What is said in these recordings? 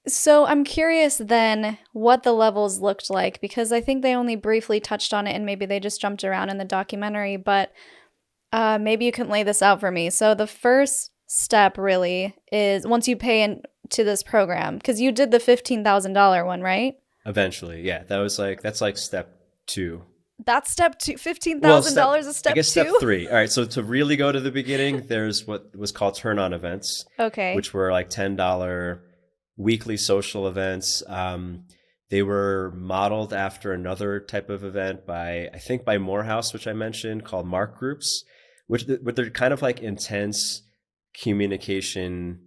So I'm curious then what the levels looked like because I think they only briefly touched on it and maybe they just jumped around in the documentary, but maybe you can lay this out for me. So the first step really is once you pay into this program, because you did the $15,000 one, right? Eventually, yeah, that's like step two. That's step two. Well, $15,000 is I step guess step two? three. All right, so to really go to the beginning, there's what was called turn-on events, Okay. which were like $10 weekly social events. They were modeled after another type of event by, I think, by Morehouse, which I mentioned, called Mark groups, but they're kind of like intense communication.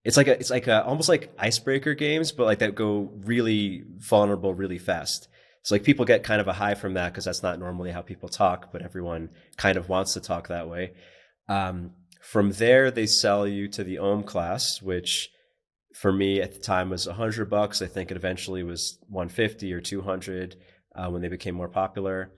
It's like a almost like icebreaker games, but like that go really vulnerable really fast. So like people get kind of a high from that because that's not normally how people talk, but everyone kind of wants to talk that way. From there, they sell you to the OM class, which for me at the time was $100. I think it eventually was 150 or 200 when they became more popular.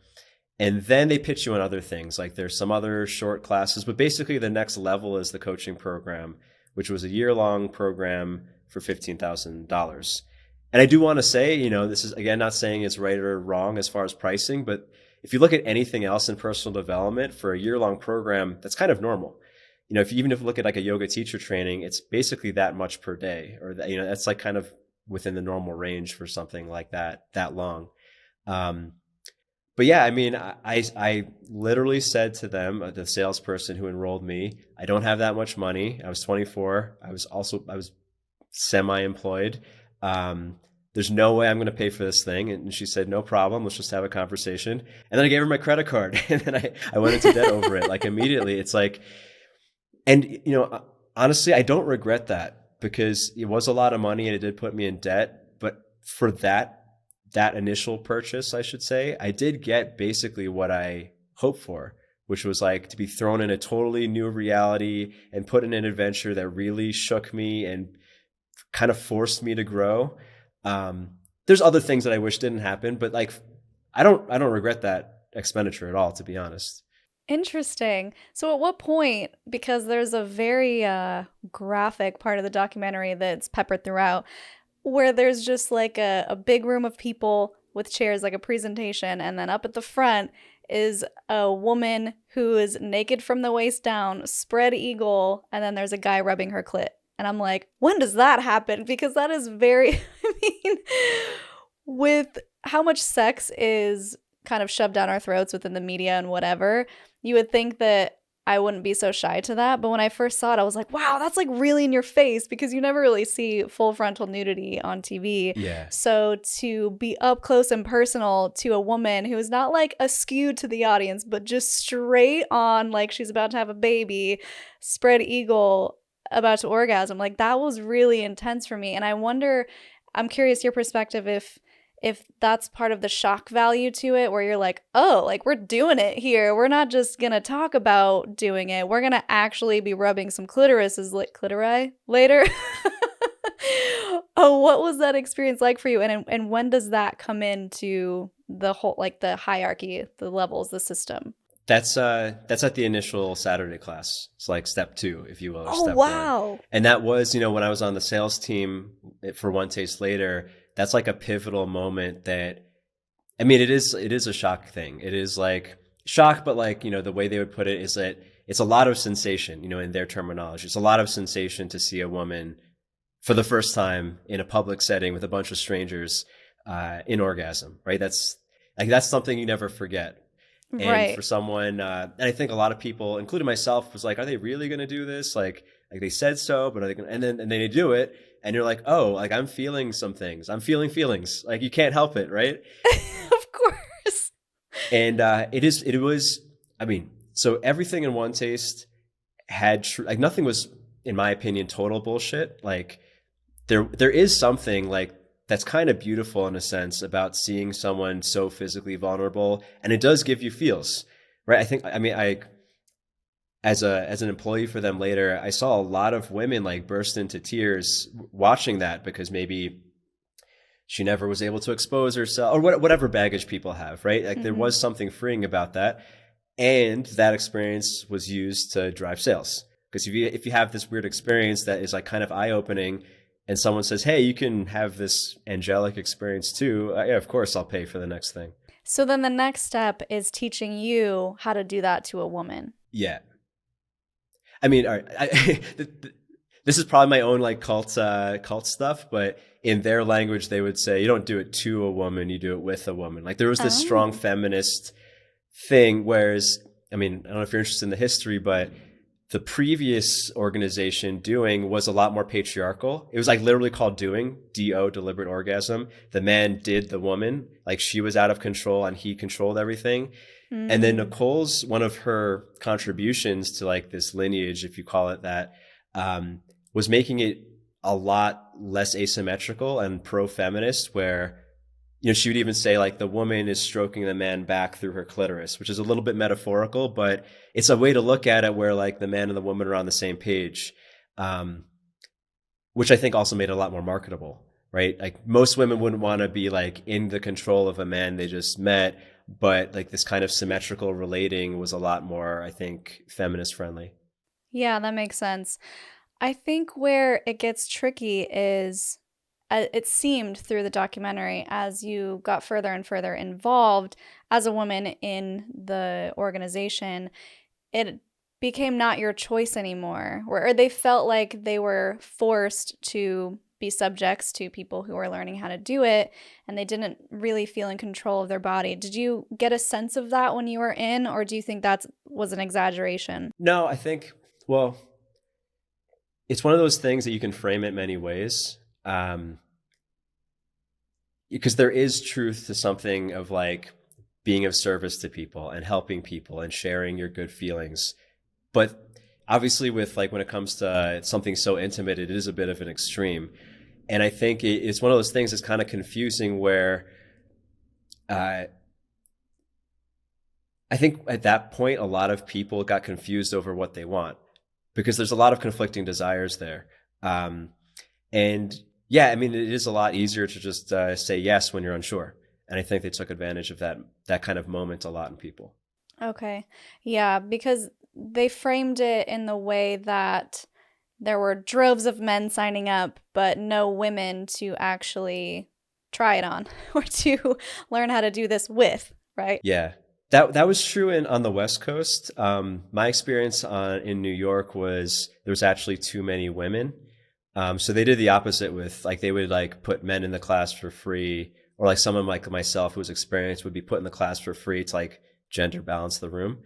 And then they pitch you on other things. Like there's some other short classes, but basically the next level is the coaching program, which was a year-long program for $15,000. And I do want to say, this is again not saying it's right or wrong as far as pricing, but if you look at anything else in personal development for a year-long program, that's kind of normal. Even if you look at like a yoga teacher training, it's basically that much per day, or that, that's like kind of within the normal range for something like that long. But yeah, I mean, I literally said to them, the salesperson who enrolled me, I don't have that much money. I was 24. I was semi-employed. There's no way I'm going to pay for this thing. And she said, no problem. Let's just have a conversation. And then I gave her my credit card and then I went into debt over it. Like immediately it's like, and honestly, I don't regret that because it was a lot of money and it did put me in debt. But for that initial purchase, I should say, I did get basically what I hoped for, which was like to be thrown in a totally new reality and put in an adventure that really shook me and kind of forced me to grow. There's other things that I wish didn't happen, but like I don't regret that expenditure at all, to be honest. Interesting. So at what point, because there's a very graphic part of the documentary that's peppered throughout, where there's just like a big room of people with chairs, like a presentation, and then up at the front is a woman who is naked from the waist down, spread eagle, and then there's a guy rubbing her clit. And I'm like, when does that happen? Because that is very, I mean, with how much sex is kind of shoved down our throats within the media and whatever, you would think that I wouldn't be so shy to that. But when I first saw it, I was like, wow, that's like really in your face because you never really see full frontal nudity on TV. Yeah. So to be up close and personal to a woman who is not like askew to the audience, but just straight on, like she's about to have a baby, spread eagle, about to orgasm, like that was really intense for me. And I wonder, I'm curious your perspective if that's part of the shock value to it where you're like, oh, like we're doing it here, we're not just gonna talk about doing it, we're gonna actually be rubbing some clitori later. Oh, what was that experience like for you, and when does that come into the whole, like the hierarchy, the levels, the system? That's at the initial Saturday class. It's like step two, if you will, or Oh, step one. wow. And that was, when I was on the sales team for OneTaste later, that's like a pivotal moment that, I mean, it is a shock thing. It is like shock, but like, the way they would put it is that it's a lot of sensation, in their terminology. It's a lot of sensation to see a woman for the first time in a public setting with a bunch of strangers in orgasm, right? That's something you never forget. And for Right. someone, and I think a lot of people, including myself, was like, are they really going to do this? Like they said so, but are they going to, and then they do it. And you're like, oh, like I'm feeling some things. I'm feeling feelings. Like you can't help it. Right. Of course. And it was, I mean, so everything in One Taste had like nothing was, in my opinion, total bullshit. Like there is something like that's kind of beautiful in a sense about seeing someone so physically vulnerable, and it does give you feels, right? I as an employee for them later, I saw a lot of women like burst into tears watching that because maybe she never was able to expose herself or whatever baggage people have, right? Like there Hmm. was something freeing about that, and that experience was used to drive sales. Because if you have this weird experience that is like kind of eye opening, and someone says, hey, you can have this angelic experience too, yeah, of course I'll pay for the next thing. So then the next step is teaching you how to do that to a woman. Yeah. I mean, all right, this is probably my own like cult stuff, but in their language, they would say you don't do it to a woman, you do it with a woman. Like there was this strong feminist thing, whereas, I mean, I don't know if you're interested in the history, but the previous organization Doing was a lot more patriarchal. It was like literally called Doing, D-O, deliberate orgasm. The man did the woman, like she was out of control and he controlled everything. And then Nicole's, one of her contributions to like this lineage, if you call it that, was making it a lot less asymmetrical and pro-feminist, where, you know, she would even say like the woman is stroking the man back through her clitoris, which is a little bit metaphorical, but it's a way to look at it where like the man and the woman are on the same page, which I think also made it a lot more marketable, right? Like most women wouldn't want to be like in the control of a man they just met, but like this kind of symmetrical relating was a lot more, I think, feminist friendly. Yeah, that makes sense. I think where it gets tricky is it seemed through the documentary as you got further and further involved as a woman in the organization, it became not your choice anymore, or they felt like they were forced to be subjects to people who were learning how to do it, and they didn't really feel in control of their body. Did you get a sense of that when you were in, or do you think that was an exaggeration? No, I think, well, it's one of those things that you can frame it many ways. Because there is truth to something of like being of service to people and helping people and sharing your good feelings. But obviously with like when it comes to something so intimate, it is a bit of an extreme. And I think it's one of those things that's kind of confusing where I think at that point, a lot of people got confused over what they want because there's a lot of conflicting desires there. And yeah, I mean, it is a lot easier to just say yes when you're unsure. And I think they took advantage of that kind of moment a lot in people. Okay. Yeah, because they framed it in the way that there were droves of men signing up, but no women to actually try it on or to learn how to do this with, right? Yeah. That was true on the West Coast. My experience in New York was there was actually too many women. So they did the opposite with like they would like put men in the class for free, or like someone like myself who was experienced would be put in the class for free to like gender balance the room.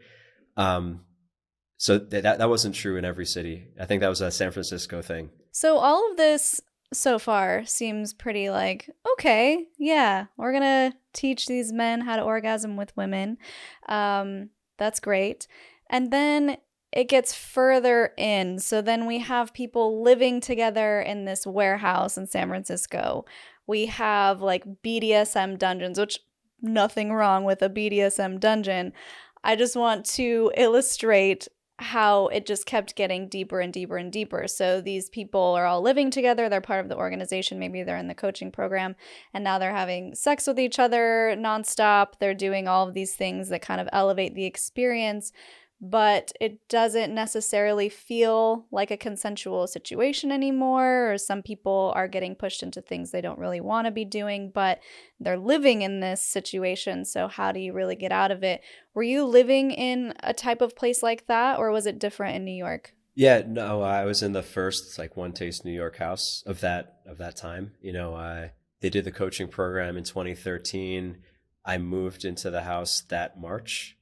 So that wasn't true in every city. I think that was a San Francisco thing. So all of this so far seems pretty like, okay, yeah, we're gonna teach these men how to orgasm with women. That's great. And then it gets further in. So then we have people living together in this warehouse in San Francisco. We have like BDSM dungeons, which nothing wrong with a BDSM dungeon. I just want to illustrate how it just kept getting deeper and deeper and deeper. So these people are all living together. They're part of the organization. Maybe they're in the coaching program, and now they're having sex with each other nonstop. They're doing all of these things that kind of elevate the experience, but it doesn't necessarily feel like a consensual situation anymore, or some people are getting pushed into things they don't really want to be doing, but they're living in this situation. So how do you really get out of it? Were you living in a type of place like that, or was it different in New York? Yeah, no, I was in the first like OneTaste New York house of that time. You know, they did the coaching program in 2013. I moved into the house that March.